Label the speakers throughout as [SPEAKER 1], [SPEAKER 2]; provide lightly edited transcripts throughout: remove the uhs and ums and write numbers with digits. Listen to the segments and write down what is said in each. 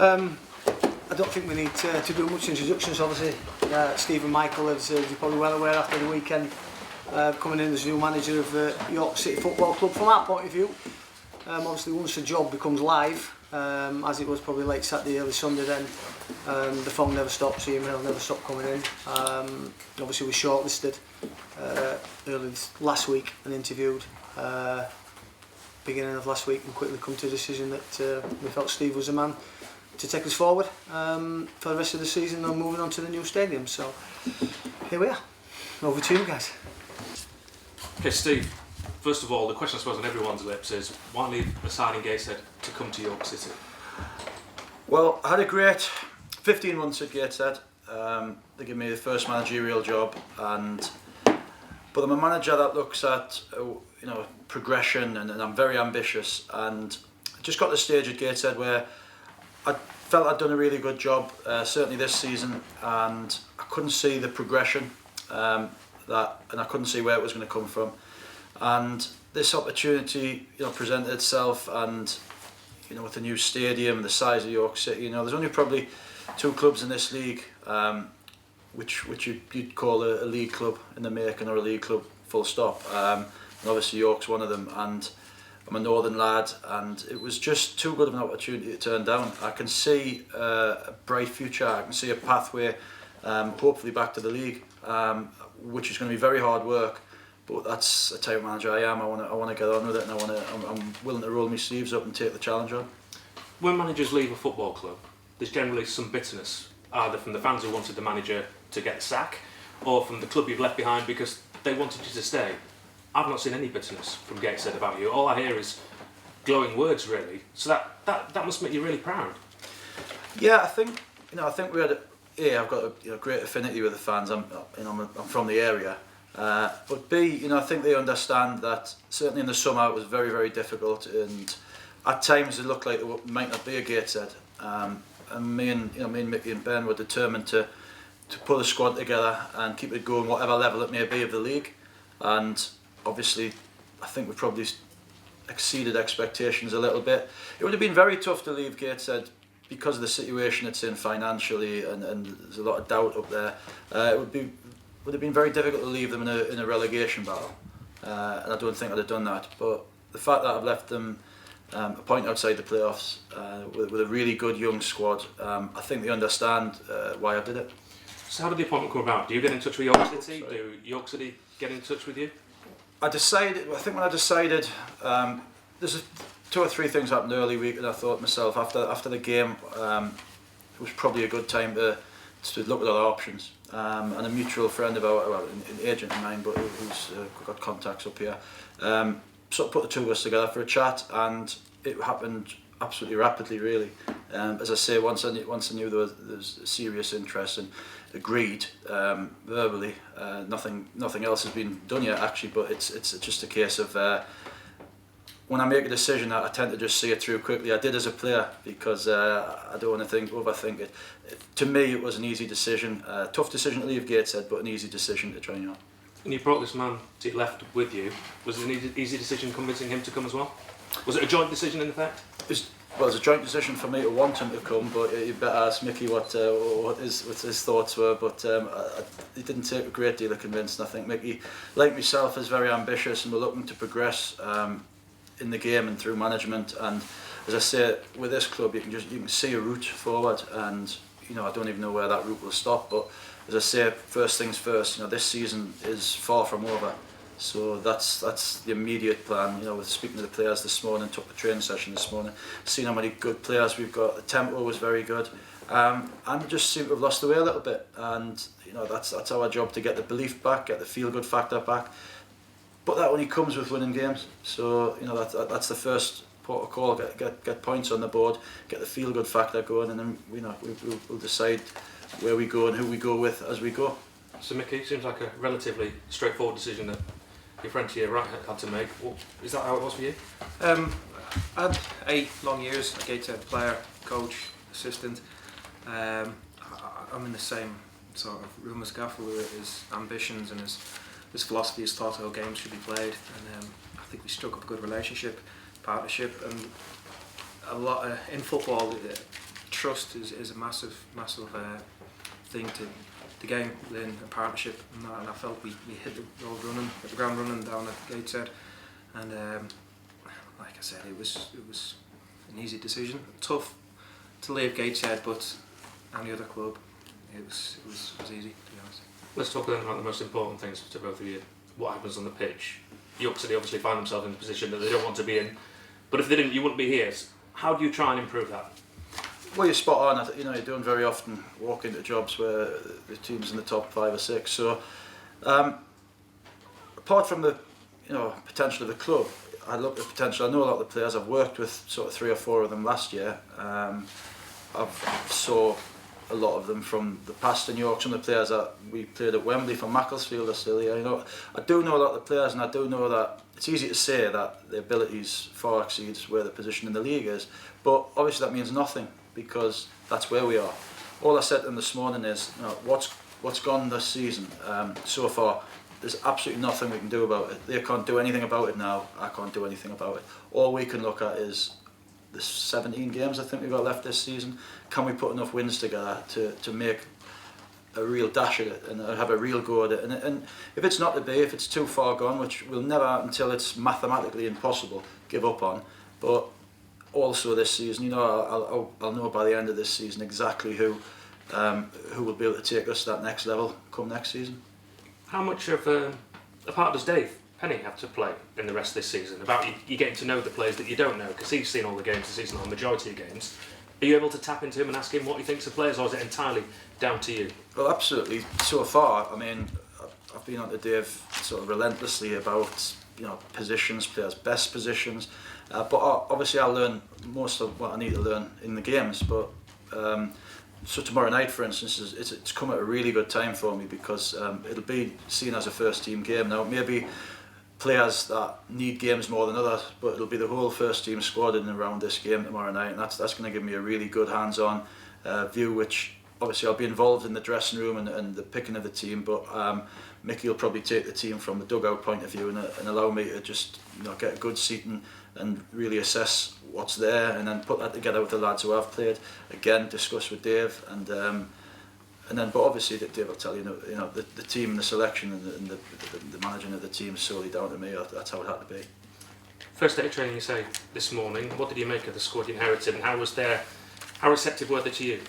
[SPEAKER 1] I don't think we need to do much introductions, obviously. Stephen Michael, as you're probably well aware after the weekend, coming in as new manager of York City Football Club. From our point of view, obviously once the job becomes live, as it was probably late Saturday, early Sunday then, the phone never stops, the email never stopped coming in. Obviously we shortlisted early last week and interviewed beginning of last week and quickly come to a decision that we felt Steve was the man to take us forward for the rest of the season and moving on to the new stadium. So here we are. Over to you guys.
[SPEAKER 2] Okay, Steve, first of all, the question I suppose on everyone's lips is, why leave a signing Gateshead to come to York City?
[SPEAKER 3] Well, I had a great 15 months at Gateshead. They gave me the first managerial job, but I'm a manager that looks at progression, and I'm very ambitious, and I just got to the stage at Gateshead where I felt I'd done a really good job, certainly this season, and I couldn't see the progression and I couldn't see where it was going to come from. And this opportunity, presented itself, and with the new stadium, the size of York City, there's only probably 2 clubs in this league, which you'd call a league club in the making, or a league club full stop. And obviously York's one of them, and I'm a northern lad, and it was just too good of an opportunity to turn down. I can see a bright future. I can see a pathway, hopefully back to the league, which is going to be very hard work. But that's the type of manager I am. I want to get on with it, and I'm willing to roll my sleeves up and take the challenge on.
[SPEAKER 2] When managers leave a football club, there's generally some bitterness, either from the fans who wanted the manager to get the sack, or from the club you've left behind because they wanted you to stay. I've not seen any bitterness from Gateshead about you. All I hear is glowing words, really. So that must make you really proud.
[SPEAKER 3] Yeah, I think we had. I've got a great affinity with the fans. I'm from the area, but B, I think they understand that certainly in the summer it was very, very difficult, and at times it looked like there might not be a Gateshead. And me and Mickey and Ben were determined to pull the squad together and keep it going, whatever level it may be of the league. And obviously, I think we probably exceeded expectations a little bit. It would have been very tough to leave Gateshead because of the situation it's in financially, and there's a lot of doubt up there. It would have been very difficult to leave them in a relegation battle, and I don't think I'd have done that. But the fact that I've left them a point outside the playoffs with a really good young squad, I think they understand why I did it.
[SPEAKER 2] So how did the appointment come about? Do you get in touch with York City? Do York City get in touch with you?
[SPEAKER 3] I think when I decided, there's 2 or 3 things happened early week, and I thought to myself after the game, it was probably a good time to look at other options. And a mutual friend of ours, well, an agent of mine, but who's got contacts up here, sort of put the 2 of us together for a chat, and it happened absolutely rapidly, really. As I say, once I knew there was serious interest, and agreed verbally. Nothing else has been done yet, actually, but it's just a case of when I make a decision, I tend to just see it through quickly. I did as a player, because I don't want to overthink it. To me, it was an easy decision, tough decision to leave Gateshead, but an easy decision to join on.
[SPEAKER 2] And you brought this man to your left with you. Was it an easy decision convincing him to come as well? Was it a joint decision in effect?
[SPEAKER 3] It was a joint decision for me to want him to come, but you better ask Mickey what his thoughts were. But it didn't take a great deal of convincing. I think Mickey, like myself, is very ambitious, and we're looking to progress in the game and through management. And as I say, with this club, you can see a route forward, and I don't even know where that route will stop. But as I say, first things first. This season is far from over. So that's the immediate plan. With speaking to the players this morning, took the training session this morning, seeing how many good players we've got. The tempo was very good, and we just seem to have lost the way a little bit. And that's our job, to get the belief back, get the feel-good factor back. But that only comes with winning games. So that's the first port of call. Get points on the board, get the feel-good factor going, and then we'll decide where we go and who we go with as we go.
[SPEAKER 2] So Mickey, seems like a relatively straightforward decision that your friend to your right had to make. Well, is that how it was for you?
[SPEAKER 4] I had 8 long years at Gateshead, player, coach, assistant. I'm in the same sort of room as Gaffer with his ambitions and his philosophy, his thought how games should be played, and I think we struck up a good relationship, partnership, and a lot in football. trust is a massive thing to the game, in a partnership, and I felt we hit the ground running down at Gateshead, and like I said, it was an easy decision. Tough to leave Gateshead, but any other club, it was easy, to be honest.
[SPEAKER 2] Let's talk then about the most important things to both of you. What happens on the pitch? York City obviously find themselves in a position that they don't want to be in, but if they didn't, you wouldn't be here. How do you try and improve that?
[SPEAKER 3] Well, you're spot on. You know, you don't very often walk into jobs where the team's in the top 5 or 6. So, apart from the potential of the club, I look at the potential. I know a lot of the players. I've worked with sort of 3 or 4 of them last year. I've saw a lot of them from the past in York. Some of the players that we played at Wembley from Macclesfield are still here. You know, I do know a lot of the players, and I do know that it's easy to say that their abilities far exceeds where the position in the league is. But obviously that means nothing, because that's where we are. All I said to them this morning is, what's gone this season so far, there's absolutely nothing we can do about it. They can't do anything about it now, I can't do anything about it. All we can look at is the 17 games I think we've got left this season. Can we put enough wins together to make a real dash at it and have a real go at it? And if it's not to be, if it's too far gone, which will never, until it's mathematically impossible, give up on. But also this season, I'll know by the end of this season exactly who will be able to take us to that next level come next season.
[SPEAKER 2] How much of a part does Dave Penny have to play in the rest of this season? About you getting to know the players that you don't know, because he's seen all the games this season, or the majority of games. Are you able to tap into him and ask him what he thinks of players, or is it entirely down to you?
[SPEAKER 3] Well, absolutely. So far, I mean, I've been on to Dave sort of relentlessly about positions, players' best positions. But obviously I'll learn most of what I need to learn in the games. But so tomorrow night, for instance, it's come at a really good time for me, because it'll be seen as a first team game. Now, maybe players that need games more than others, but it'll be the whole first team squad in and around this game tomorrow night, and that's going to give me a really good hands-on view, which obviously I'll be involved in the dressing room and the picking of the team, but Mickey will probably take the team from the dugout point of view and allow me to just get a good seat and really assess what's there, and then put that together with the lads who have played. Again, discuss with Dave, and then, but obviously Dave will tell you, the team and the selection and the managing of the team is solely down to me. That's how it had to be.
[SPEAKER 2] First day of training, you say, this morning. What did you make of the squad you inherited, and how receptive were they to you?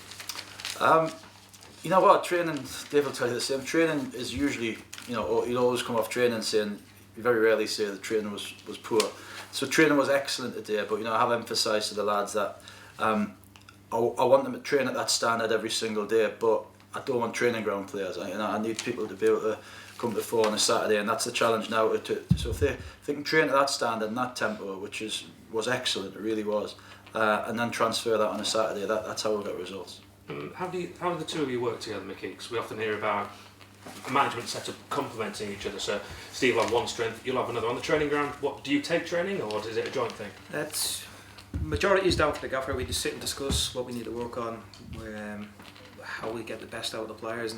[SPEAKER 3] You know what, training, Dave will tell you the same. Training is usually, he'll always come off training saying, you very rarely say the training was poor. So training was excellent today, but I have emphasised to the lads that I want them to train at that standard every single day, but I don't want training ground players. I need people to be able to come to the fore on a Saturday, and that's the challenge now. So if they can train at that standard and that tempo, which was excellent, it really was, and then transfer that on a Saturday, that's how we'll get results.
[SPEAKER 2] How do the two of you work together, Mickey? Because we often hear about a management setup complementing each other. So Steve will have one strength, you'll have another on the training ground. What do you take training, or is it a joint thing?
[SPEAKER 4] That's majority is down to the gaffer. We just sit and discuss what we need to work on, how we get the best out of the players,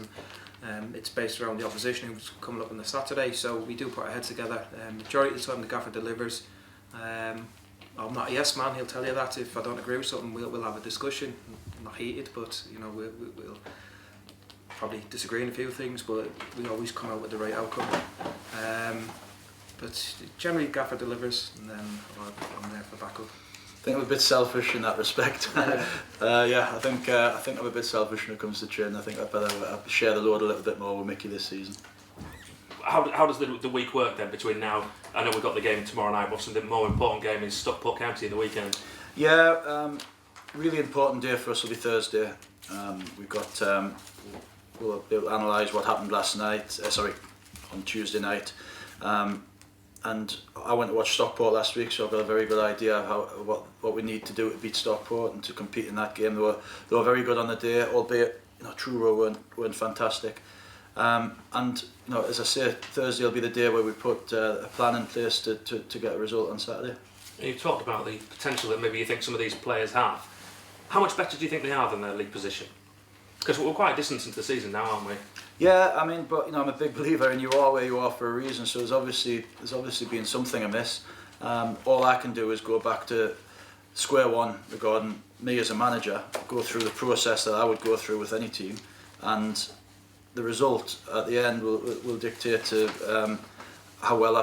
[SPEAKER 4] and it's based around the opposition who's coming up on the Saturday. So we do put our heads together. Majority of the time the gaffer delivers. I'm not a yes man. He'll tell you that if I don't agree with something, we'll have a discussion, not heated, but we'll probably disagree on a few things, but we always come out with the right outcome. But generally gaffer delivers, and then I'm there for backup.
[SPEAKER 3] I think I'm a bit selfish in that respect. I think I'm a bit selfish when it comes to training. I think I'd better share the load a little bit more with Mickey this season.
[SPEAKER 2] How does the week work then between now? I know we've got the game tomorrow night, but the more important game is Stockport County in the weekend.
[SPEAKER 3] Yeah, really important day for us will be Thursday. We've got we'll be able to analyse what happened last night. On Tuesday night. And I went to watch Stockport last week, so I've got a very good idea of what we need to do to beat Stockport and to compete in that game. They were very good on the day, albeit Truro weren't fantastic. And as I say, Thursday will be the day where we put a plan in place to get a result on Saturday.
[SPEAKER 2] You talked about the potential that maybe you think some of these players have. How much better do you think they are than their league position? Because we're quite distant into the season now, aren't we?
[SPEAKER 3] Yeah, I mean, but I'm a big believer in you are where you are for a reason. So there's obviously been something amiss. All I can do is go back to square one regarding me as a manager, go through the process that I would go through with any team, and the result at the end will dictate to how well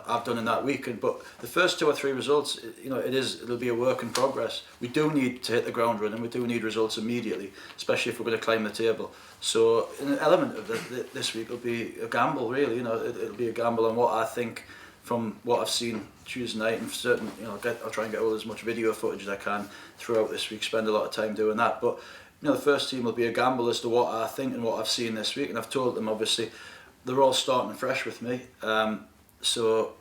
[SPEAKER 3] I've done in that week. But the first 2 or 3 results, it'll be a work in progress. We do need to hit the ground running. We do need results immediately, especially if we're going to climb the table. So an element of this week will be a gamble, really. It'll be a gamble on what I think from what I've seen Tuesday night, and certain, I'll try and get all as much video footage as I can throughout this week. Spend a lot of time doing that. But the first team will be a gamble as to what I think and what I've seen this week. And I've told them, obviously, they're all starting fresh with me. So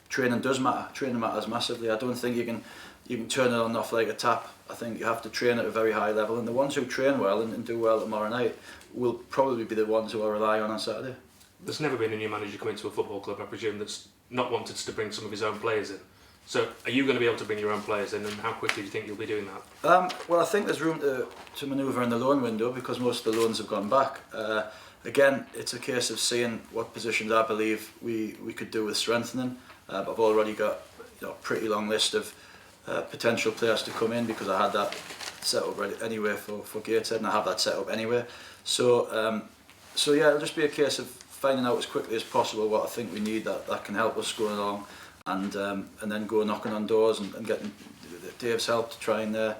[SPEAKER 3] training does matter. Training matters massively. I don't think you can turn it on and off like a tap. I think you have to train at a very high level, and the ones who train well and do well tomorrow night will probably be the ones who I rely on Saturday.
[SPEAKER 2] There's never been a new manager come into a football club, I presume, that's not wanted to bring some of his own players in. So are you going to be able to bring your own players in, and how quickly do you think you'll be doing that?
[SPEAKER 3] Well, I think there's room to manoeuvre in the loan window, because most of the loans have gone back. Again, it's a case of seeing what positions I believe we could do with strengthening. I've already got a pretty long list of potential players to come in, because I had that set up ready anyway for Gateshead, and I have that set up anyway. So yeah, it'll just be a case of finding out as quickly as possible what I think we need that can help us going along, and then go knocking on doors and getting Dave's help to try and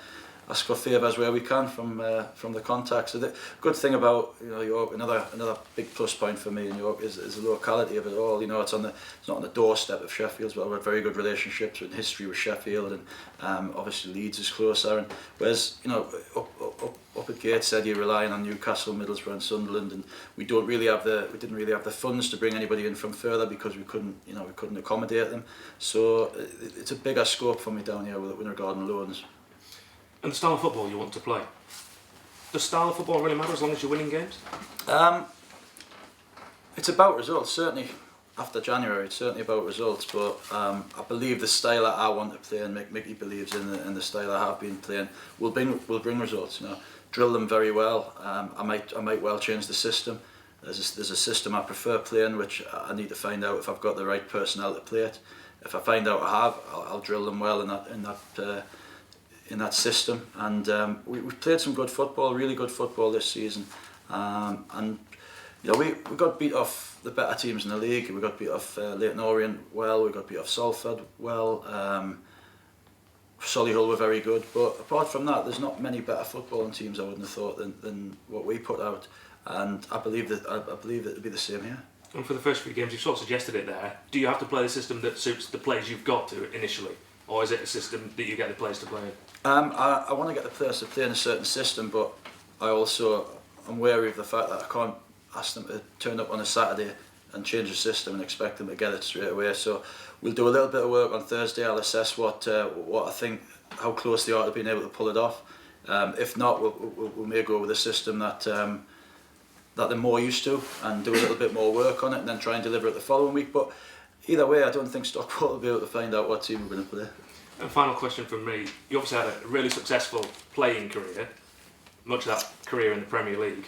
[SPEAKER 3] ask for favours where we can from the contacts. So the good thing about York, another big plus point for me in York is the locality of it all. It's not on the doorstep of Sheffield, but we've got very good relationships and history with Sheffield, and obviously Leeds is closer. And whereas up at Gateshead you're relying on Newcastle, Middlesbrough, and Sunderland, and we didn't really have the funds to bring anybody in from further, because we couldn't accommodate them. So it's a bigger scope for me down here with regarding loans.
[SPEAKER 2] And the style of football you want to play? Does style of football really matter as long as you're winning games?
[SPEAKER 3] It's about results, certainly. After January, it's certainly about results. But I believe the style that I want to play, and Mickey believes in the style I have been playing, will bring results. Drill them very well. I might well change the system. There's a system I prefer playing, which I need to find out if I've got the right personnel to play it. If I find out I have, I'll drill them well in that system. And we've played some good football, really good football this season. And we got beat off the better teams in the league. We got beat off Leyton Orient well. We got beat off Salford well. Solihull were very good. But apart from that, there's not many better footballing teams, I wouldn't have thought, than what we put out. And I believe that it'll be the same here.
[SPEAKER 2] And for the first few games, you've sort of suggested it there. Do you have to play the system that suits the players you've got to initially? Or is it a system that you get the players to play in?
[SPEAKER 3] I want to get the players to play in a certain system, but I'm wary of the fact that I can't ask them to turn up on a Saturday and change the system and expect them to get it straight away. So we'll do a little bit of work on Thursday. I'll assess what I think, how close they are to being able to pull it off. If not, we may go with a system that they're more used to, and do a little bit more work on it, and then try and deliver it the following week. But either way, I don't think Stockport will be able to find out what team we're going to play.
[SPEAKER 2] And final question from me. You obviously had a really successful playing career, much of that career in the Premier League.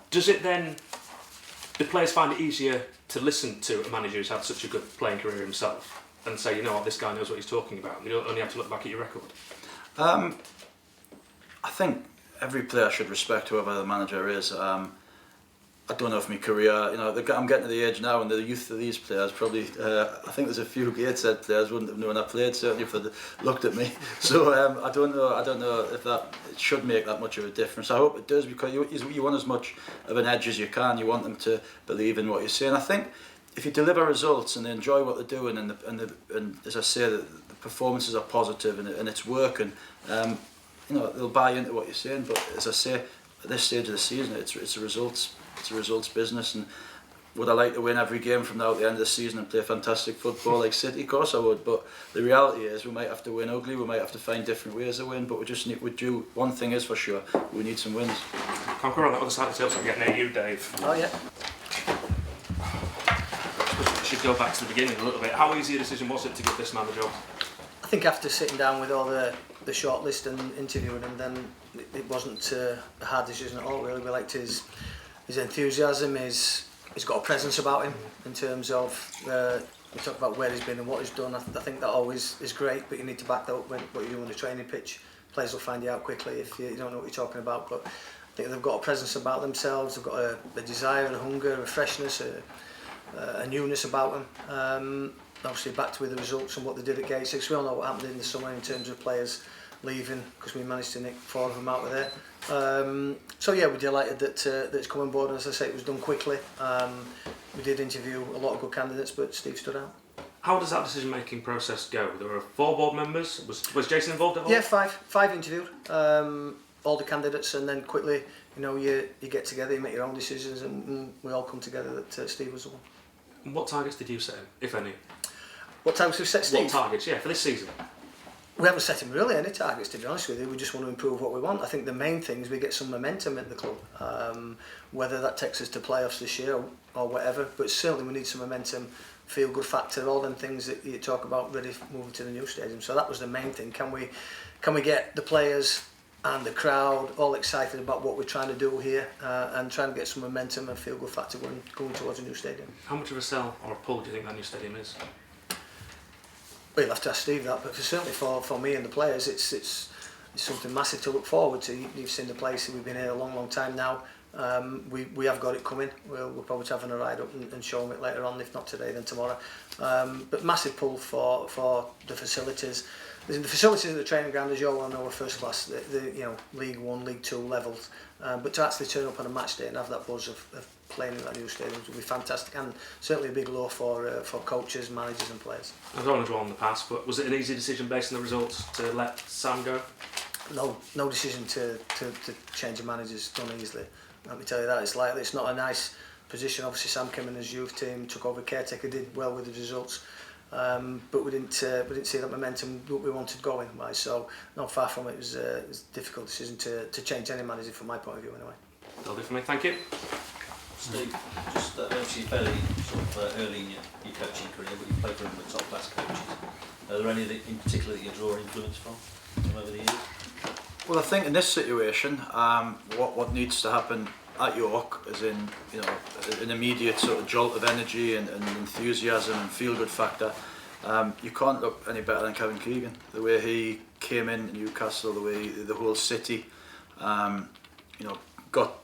[SPEAKER 2] Does it then, do players find it easier to listen to a manager who's had such a good playing career himself and say, this guy knows what he's talking about, and you don't only have to look back at your record?
[SPEAKER 3] I think every player should respect whoever the manager is. I don't know if my career, I'm getting to the age now, and the youth of these players probably, I think there's a few Gateshead players wouldn't have known I played, certainly if they'd looked at me. So I don't know if it should make that much of a difference. I hope it does, because you want as much of an edge as you can. You want them to believe in what you're saying. I think if you deliver results and they enjoy what they're doing, and as I say, the performances are positive and it's working, they'll buy into what you're saying. But as I say, at this stage of the season, it's a results business. And would I like to win every game from now to the end of the season and play fantastic football like City? Of course I would, but the reality is we might have to win ugly, we might have to find different ways to win, but one thing is for sure, we need some wins.
[SPEAKER 2] Conquer on the other side of the table, so I'm getting at you, Dave.
[SPEAKER 1] Oh yeah.
[SPEAKER 2] We should go back to the beginning a little bit. How easy a decision was it to give this man the job?
[SPEAKER 1] I think after sitting down with all the shortlist and interviewing him, then it wasn't a hard decision at all, really. We liked his enthusiasm, he's got a presence about him in terms of we talk about where he's been and what he's done. I think that always is great, but you need to back that up when what you do on the training pitch. Players will find you out quickly if you don't know what you're talking about. But I think they've got a presence about themselves. They've got a desire, a hunger, a freshness, a newness about them. Obviously backed with the results and what they did at Gateshead. We all know what happened in the summer in terms of players leaving because we managed to nick 4 of them out of there. So yeah, we're delighted that it's come on board, and as I say, it was done quickly. We did interview a lot of good candidates, but Steve stood out.
[SPEAKER 2] How does that decision-making process go? There were 4 board members. Was Jason involved at all?
[SPEAKER 1] Yeah, five interviewed, all the candidates, and then quickly, you get together, you make your own decisions, and we all come together that Steve was the one.
[SPEAKER 2] And what targets did you set him, if any?
[SPEAKER 1] What targets we've set Steve?
[SPEAKER 2] What targets, yeah, for this season?
[SPEAKER 1] We haven't set him really any targets, to be honest with you. We just want to improve what we want. I think the main thing is we get some momentum at the club, whether that takes us to playoffs this year or whatever, but certainly we need some momentum, feel good factor, all them things that you talk about ready moving to the new stadium. So that was the main thing. Can we get the players and the crowd all excited about what we're trying to do here and trying to get some momentum and feel good factor going towards a new stadium?
[SPEAKER 2] How much of a sell or a pull do you think that new stadium is?
[SPEAKER 1] Well, you'll have to ask Steve that, but certainly for me and the players, it's something massive to look forward to. You've seen the place, we've been here a long time now. We have got it coming. We'll probably have a ride up and show them it later on, if not today, then tomorrow. But massive pull for the facilities. The facilities at the training ground, as you all know, are first class. The League 1, League 2 levels. But to actually turn up on a match day and have that buzz of playing in that new stadium would be fantastic, and certainly a big blow for coaches, managers and players.
[SPEAKER 2] I don't want to dwell on the past, but was it an easy decision based on the results to let Sam go?
[SPEAKER 1] No decision to change a manager's done easily. Let me tell you that. It's not a nice position. Obviously Sam came in as youth team, took over caretaker, did well with the results, but we didn't see that momentum that we wanted going. Right? So not far from it. It was a difficult decision to change any manager from my point of view anyway.
[SPEAKER 2] That'll do for me. Thank you.
[SPEAKER 5] Steve, just obviously fairly sort of early in your coaching career, but you played for the top class coaches. Are there any that in particular that you draw influence from over the years?
[SPEAKER 3] Well, I think in this situation, what needs to happen at York is in an immediate sort of jolt of energy and enthusiasm and feel-good factor. You can't look any better than Kevin Keegan. The way he came in Newcastle, the way the whole city, got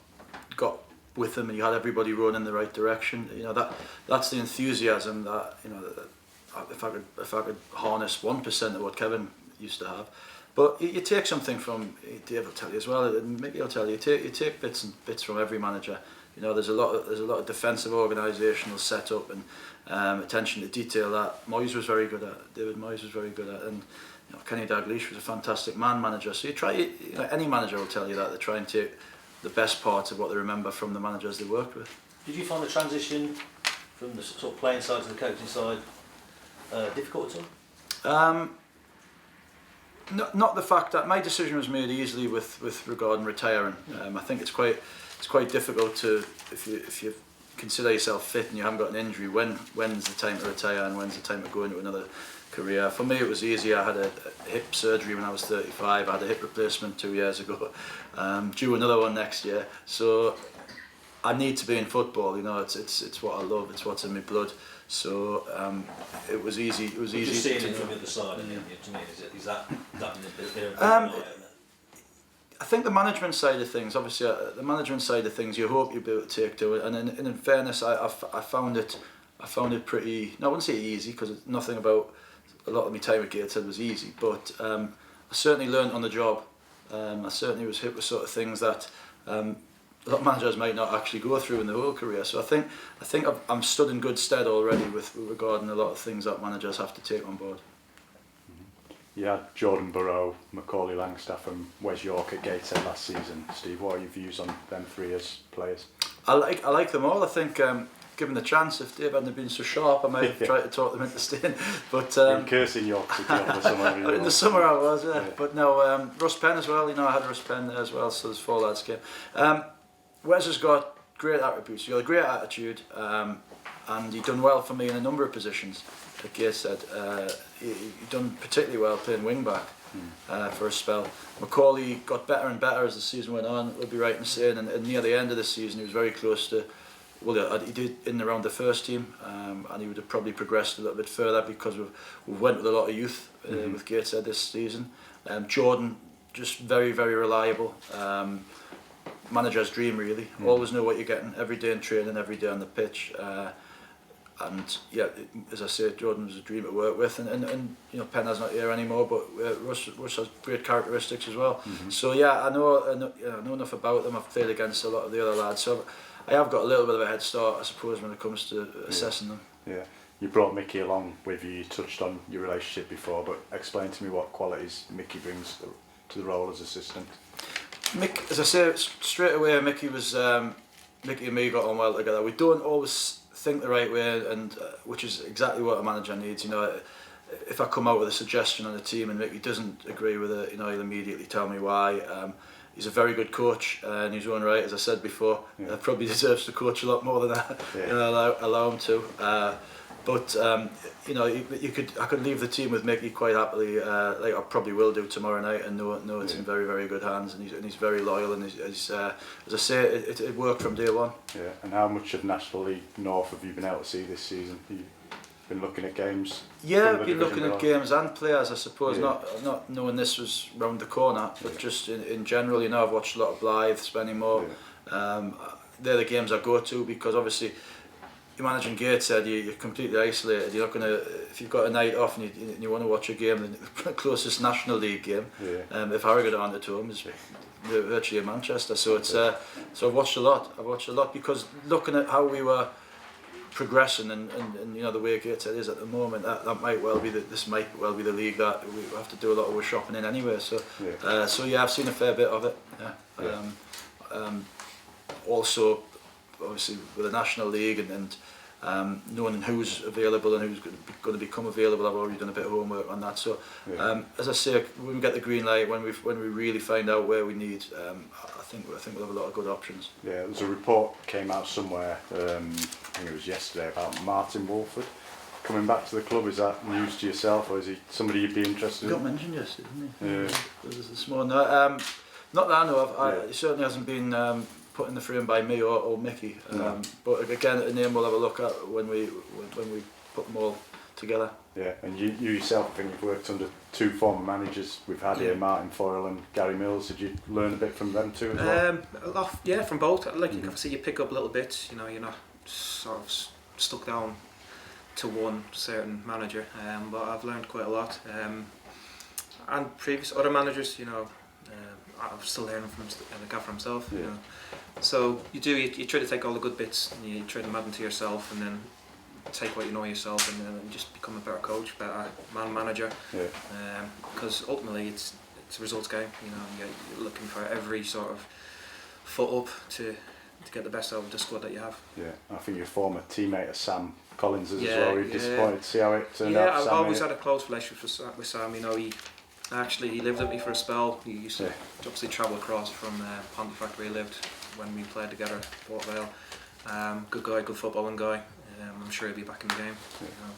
[SPEAKER 3] with him, and you had everybody rowing in the right direction. That's the enthusiasm that if I could harness 1% of what Kevin used to have. But you take something from Dave will tell you as well, and Mickey will tell you. You take bits from every manager. There's a lot of defensive organisational setup and attention to detail that Moyes was very good at. David Moyes was very good at, and Kenny Dalglish was a fantastic man manager. So you try. Any manager will tell you that they try and take the best parts of what they remember from the managers they worked with.
[SPEAKER 5] Did you find the transition from the sort of playing side to the coaching side difficult at all?
[SPEAKER 3] Not the fact that my decision was made easily with regarding retiring. I think it's quite difficult to if you consider yourself fit and you haven't got an injury. When's the time to retire and when's the time to go into another career? For me, it was easy. I had a hip surgery when I was 35. I had a hip replacement 2 years ago. Due another one next year. So I need to be in football. It's what I love. It's what's in my blood. So it was easy. It was easy.
[SPEAKER 5] Just seeing it from the other side, to me, is that
[SPEAKER 3] I think the management side of things, obviously, the management side of things, you hope you'll be able to take to it. And in fairness, I found it pretty. No, I wouldn't say easy because nothing about a lot of my time at Gateshead was easy. But I certainly learned on the job. I certainly was hit with sort of things that a lot of managers might not actually go through in their whole career. So I think I'm stood in good stead already with regarding a lot of things that managers have to take on board.
[SPEAKER 6] You had Jordan Burrow, Macaulay Langstaff and Wes York at Gateshead last season. Steve, what are your views on them three as players?
[SPEAKER 3] I like them all. I think given the chance, if Dave hadn't been so sharp, I might have tried to talk them into staying. But
[SPEAKER 6] in cursing York over the summer.
[SPEAKER 3] In the summer I was, yeah. But no, Russ Penn as well. I had Russ Penn there as well. So there's 4 lads came. Wes has got great attributes. He's got a great attitude, and he done well for me in a number of positions. Like Gay said, he done particularly well playing wing back for a spell. Macaulay got better and better as the season went on. It would be right in saying, and near the end of the season, he was very close to he did in and around the first team, and he would have probably progressed a little bit further because we've went with a lot of youth with Gateshead this season. Jordan, just very, very reliable. Manager's dream, really. Always know what you're getting every day in training, every day on the pitch. And yeah, as I say, Jordan was a dream to work with, and you know, Penna's not here anymore, but Russ has great characteristics as well. So yeah, I know enough about them. I've played against a lot of the other lads, so I have got a little bit of a head start, I suppose, when it comes to assessing them.
[SPEAKER 6] Yeah, you brought Mickey along with you. You touched on your relationship before, but explain to me what qualities Mickey brings to the role as assistant.
[SPEAKER 3] Mick, as I say, straight away, Mickey and me got on well together. We don't always think the right way, and which is exactly what a manager needs. You know, if I come out with a suggestion on a team and Mickey doesn't agree with it, you know, he'll immediately tell me why. He's a very good coach in his own right, as I said before. Probably deserves to coach a lot more than that. You know, allow him to. But you know, I could leave the team with Mickey quite happily, like I probably will do tomorrow night, and know it's in very, very good hands, and he's very loyal, and he's as I say, it worked from day one. Yeah,
[SPEAKER 6] and how much of National League North have you been able to see this season? You've been looking at games?
[SPEAKER 3] Yeah, I've been looking at games and players, I suppose. Not knowing this was round the corner, but just in general, you know, I've watched a lot of Blythe, Spennymoor. They're the games I go to, because obviously, you're managing Gateshead, you're completely isolated. You're not going to, if you've got a night off and you want to watch a game, the closest National League game, if Harrogate aren't at home, is virtually in Manchester. So it's so I've watched a lot because looking at how we were progressing and you know, the way Gateshead is at the moment, that might well be this might well be the league that we have to do a lot of our shopping in anyway. So I've seen a fair bit of it. Also, obviously with the National League and knowing who's available and who's going to become available, I've already done a bit of homework on that. So as I say, when we get the green light, when we really find out where we need, I think we'll have a lot of good options.
[SPEAKER 6] Yeah, there's a report came out somewhere, I think it was yesterday, about Martin Wolford coming back to the club. Is that news to yourself, or is he somebody you'd be interested in?
[SPEAKER 3] He got mentioned yesterday, didn't he? This morning. Not that I know of. He certainly hasn't been put in the frame by me or Mickey. But again, a name we'll have a look at when we put them all together. Yeah,
[SPEAKER 6] and you yourself, I think you've worked under two former managers we've had here, Martin Foyle and Gary Mills. Did you learn a bit from them too as well?
[SPEAKER 4] A lot, yeah, from both. Like obviously you pick up little bits. You know, you're not sort of stuck down to one certain manager. But I've learned quite a lot. And previous other managers, you know, I'm still learning from the gaffer himself. You know. So you try to take all the good bits and you try to add them to yourself, and then take what you know yourself and just become a better coach, better manager. Because ultimately it's a results game. You know, you're looking for every sort of foot up to get the best out of the squad that you have.
[SPEAKER 6] Yeah, I think your former teammate of Sam Collins as well. Were you disappointed to see how it turned out?
[SPEAKER 4] Yeah, I've always had a close relationship with Sam. You know, he lived with me for a spell. He used to obviously travel across from Pontefract where he lived when we played together at Port Vale. Good guy, good footballing guy. I'm sure he'll be back in the game. You know.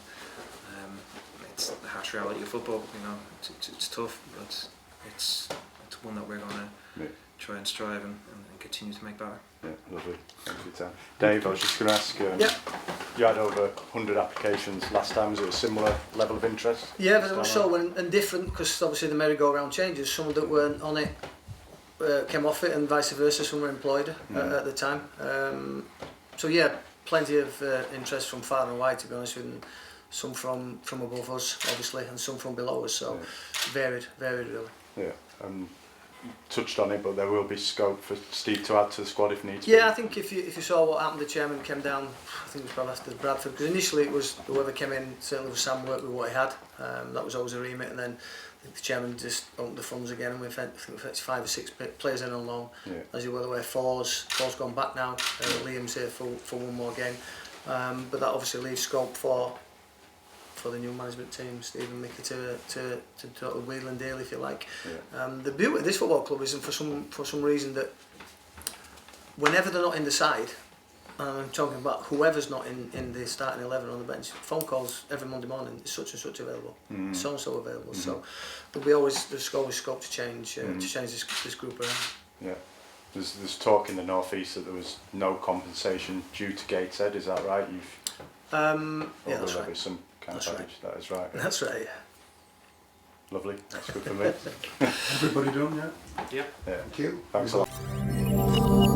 [SPEAKER 4] It's the harsh reality of football. You know, it's tough, but it's one that we're going to try and strive and continue to make better.
[SPEAKER 6] Yeah, lovely. Thanks for your time. Dave, I was just going to ask, you had over 100 applications last time. Was it a similar level of interest?
[SPEAKER 1] Yeah, very much so, and different, because obviously the merry-go-round changes. Some that weren't on it came off it, and vice versa, some were employed at the time. So yeah, plenty of interest from far and wide, to be honest with you. Some from above us, obviously, and some from below us, so varied really.
[SPEAKER 6] Yeah, touched on it, but there will be scope for Steve to add to the squad if needs.
[SPEAKER 1] Yeah, I think if you saw what happened, the chairman came down, I think it was probably after Bradford, because initially it was whoever came in, certainly with Sam, worked with what he had. That was always a remit, and then I think the chairman just opened the funds again, and we've had 5 or 6 players in on loan. As you're well aware, Four's gone back now. Liam's here for one more game, but that obviously leaves scope for the new management team, Steve and Mickey, to wheel and deal, if you like. The beauty of this football club is, for some reason, that whenever they're not in the side, and I'm talking about whoever's not in the starting 11 on the bench, phone calls every Monday morning, is such and such available, so and so available. So there's always scope to change this group around.
[SPEAKER 6] Yeah. There's talk in the North East that there was no compensation due to Gateshead. Is that right? You've
[SPEAKER 1] Yeah, that's right.
[SPEAKER 6] some kind
[SPEAKER 1] That's
[SPEAKER 6] of
[SPEAKER 1] right.
[SPEAKER 6] package. That is right.
[SPEAKER 1] That's right. Yeah.
[SPEAKER 6] Lovely. That's good for me.
[SPEAKER 7] Everybody done, yeah?
[SPEAKER 2] Yeah.
[SPEAKER 6] Yeah.
[SPEAKER 7] Thank you.
[SPEAKER 6] Thanks a lot.